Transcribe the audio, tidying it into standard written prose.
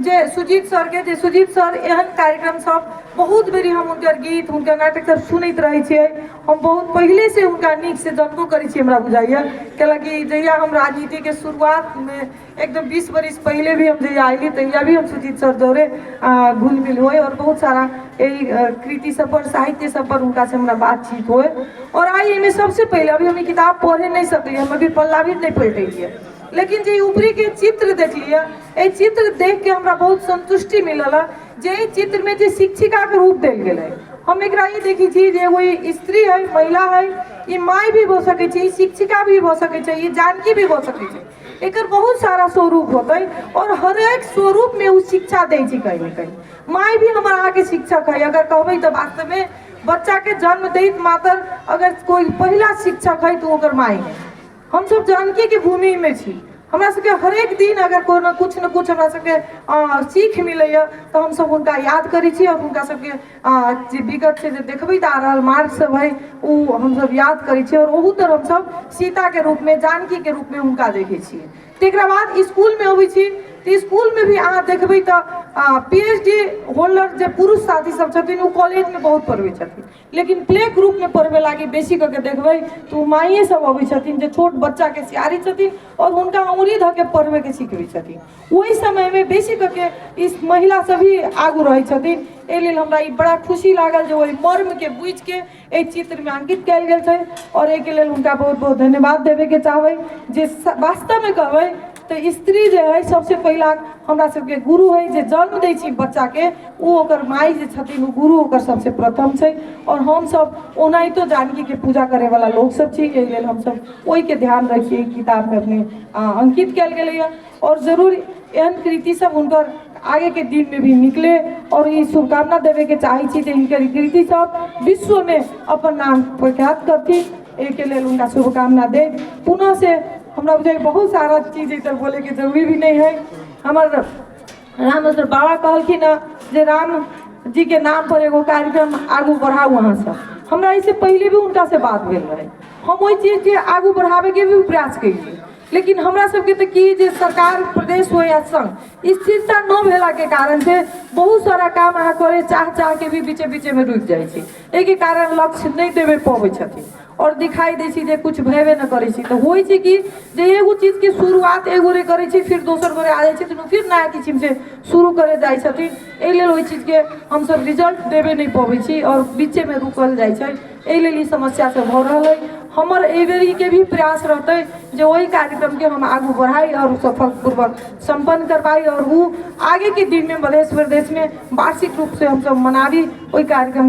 जे Sujit sir के जे Sujit sir एहन कार्यक्रम सब बहुत बेरी हम उनकर गीत उनकर नाटक सब सुनैत रहे छियै। हम बहुत पहले से उनका नीक से जानबो करै छियै। हमरा बुझाइया कैलाकि जहिया हम राजनीति के शुरुआत में एकदम 20 बरिस पहले भी हम जहिया आइली तहिया भी हम सुजीत सर दौरे घुल मिल हुए और बहुत सारा यही कृति सब पर साहित्य सब पर उनका से हमारा बातचीत हुए। और आई में सबसे पहले अभी हम किताब पढ़े नहीं सकते, हम अभी पल्ला भी नहीं पढ़ रही है, लेकिन जो ऊपरी के चित्र देख लिया, ये चित्र देख के हमरा बहुत संतुष्टि मिलल। जे चित्र में जो शिक्षिका के रूप देल गेल है, हम एक ये देखी थी जे कोई स्त्री है, महिला है, ये माई भी हो सके छै, शिक्षिका भी हो सके छै, ये जानकी भी हो सके छै। एक बहुत सारा स्वरूप होता है और हर एक स्वरूप में वो शिक्षा दे कहीं न कहीं। माई भी हमारा आगे शिक्षक है। अगर कहबे तो वास्तव में बच्चा के जन्म दैत मात्र अगर कोई पहला शिक्षक है तो ओकर माई है। हम सब जानकी के भूमि में छी। हमरा सबके हर एक दिन अगर कोई न कुछ हमरा सबके सीख मिले तो हम सब उनका याद करी छी और उनका सबके विगत से जो देखबे आ रहा मार्ग सब है वो हम सब याद करी छी। और वहू तर हम सब सीता के रूप में जानकी के रूप में उनका देखे छी। तेकरा बाद स्कूल में अबै छी तो स्कूल में भी अहाँ देखबे तो PhD होल्डर जो पुरुष साथी सब छथिन वो कॉलेज में बहुत पढ़बे छथिन, लेकिन प्ले ग्रुप में पढ़बे लागी बेसी करके देखबे तो माइए सब अबै छथिन जो छोट बच्चा के सियारी छथिन और उनका उंगली धऽ के पढ़बे के सिखबै छथिन। वही समय में बेसी करके इस महिला सभी आगू रहे छथिन। एहि लेल हमरा ई बड़ा खुशी लागल जो वही मर्म के बुझ के एहि चित्र में अंकित कयल गेल छै और एहि के लेल उनका बहुत बहुत धन्यवाद देवे के चाहबै। जे वास्तव में कहबै तो स्त्री जो है सबसे पहला हमरा सबके गुरु है, जे जन्म दै छी बच्चा के वो ओकर माई जे छथिन वो गुरु ओकर सबसे प्रथम छै। और हम सब ओनाहितो जानकी के पूजा करे वाला लोग सब छी, एहि लेल हम सब ओहि के ध्यान रखिए किताब में अपने अंकित कयल गेलै। और जरूर एहन कृति सब उनकर आगे के दिन में भी निकले और ये शुभकामना देवे के चाहे छी जे इनकर कृति सब विश्व में अपन नाम प्रख्यात करथिन। एहि के लेल उनका शुभकामना दे। पुनः से हमरा बुझे बहुत सारा चीज इधर बोले के जरूरी भी नहीं है। हमारे रामेश्वर बाबा कहलखिन जे राम जी के नाम पर एगो कार्यक्रम आगू बढ़ाऊ वहाँ से। हमरा इससे पहले भी उनका से बात भेल रहे, हम वही चीज के आगू बढ़ावे के भी प्रयास करिए, लेकिन हमरा सबके तो की जे सरकार प्रदेश हो या संघ स्थिरता न भेला के कारण से बहुत सारा काम अहाँ करे चाह के भी बीचे बीचे में रुक जाए छी। एहि कारण लक्ष्य नहीं देवे पावे छथिन और दिखाई दे छी जे कुछ भेबे न करे छी। तो होई छी कि जे एगो चीज के शुरुआत एगो रे करे छी फिर दोसर गोरे आ जाए छी तो फिर नया किसिम से शुरू करे जाए छथिन। एहि लेल ओहि चीज के हम सब रिजल्ट देवे नहीं पावे छी और बीचे में रुकल जाए छै। एहि लेल ई समस्या से भ रहल है। हमर एहि बेरी के भी प्रयास रहते जो वही कार्यक्रम के हम आगू बढ़ाई और सफलपूर्वक संपन्न करवाई और वो आगे के दिन में मध्य प्रदेश में वार्षिक रूप से हम सब मनावी वही कार्यक्रम के।